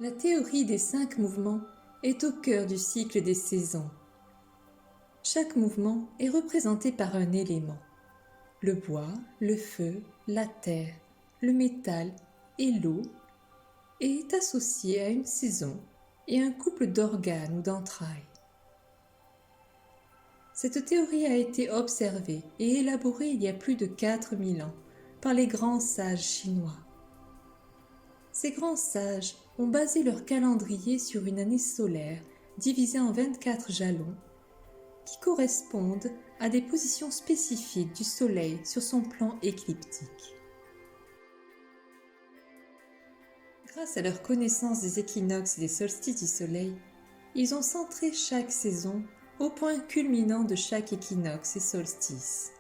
La théorie des 5 mouvements est au cœur du cycle des saisons. Chaque mouvement est représenté par un élément. Le bois, le feu, la terre, le métal et l'eau et est associé à une saison et un couple d'organes ou d'entrailles. Cette théorie a été observée et élaborée il y a plus de 4000 ans par les grands sages chinois. Ces grands sages ont basé leur calendrier sur une année solaire divisée en 24 jalons qui correspondent à des positions spécifiques du Soleil sur son plan écliptique. Grâce à leur connaissance des équinoxes et des solstices du Soleil, ils ont centré chaque saison au point culminant de chaque équinoxe et solstice.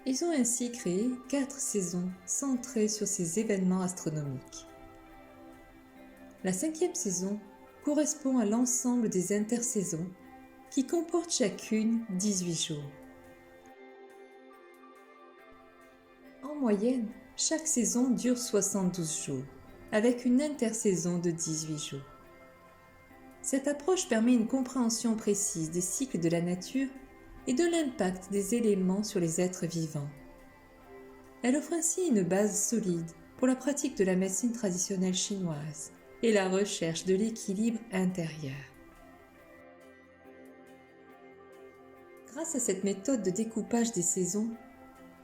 Ils ont ainsi créé 4 saisons centrées sur ces événements astronomiques. La 5e saison correspond à l'ensemble des intersaisons qui comportent chacune 18 jours. En moyenne, chaque saison dure 72 jours, avec une intersaison de 18 jours. Cette approche permet une compréhension précise des cycles de la nature et de l'impact des éléments sur les êtres vivants. Elle offre ainsi une base solide pour la pratique de la médecine traditionnelle chinoise et la recherche de l'équilibre intérieur. Grâce à cette méthode de découpage des saisons,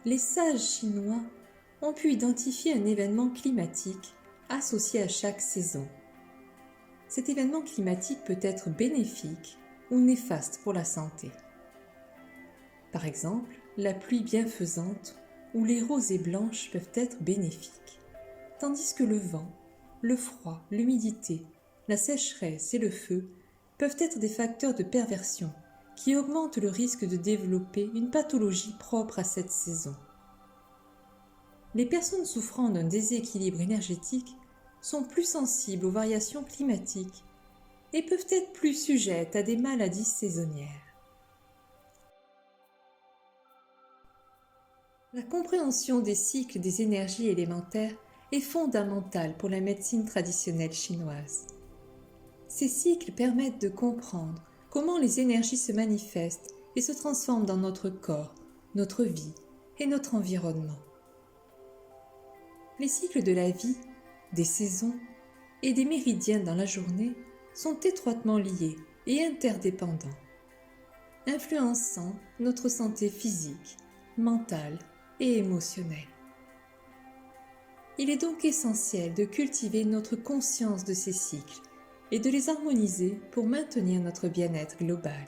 les sages chinois ont pu identifier un événement climatique associé à chaque saison. Cet événement climatique peut être bénéfique ou néfaste pour la santé. Par exemple, la pluie bienfaisante ou les rosées blanches peuvent être bénéfiques, tandis que le vent, le froid, l'humidité, la sécheresse et le feu peuvent être des facteurs de perversion qui augmentent le risque de développer une pathologie propre à cette saison. Les personnes souffrant d'un déséquilibre énergétique sont plus sensibles aux variations climatiques et peuvent être plus sujettes à des maladies saisonnières. La compréhension des cycles des énergies élémentaires est fondamentale pour la médecine traditionnelle chinoise. Ces cycles permettent de comprendre comment les énergies se manifestent et se transforment dans notre corps, notre vie et notre environnement. Les cycles de la vie, des saisons et des méridiens dans la journée sont étroitement liés et interdépendants, influençant notre santé physique, mentale et émotionnelle. Il est donc essentiel de cultiver notre conscience de ces cycles et de les harmoniser pour maintenir notre bien-être global.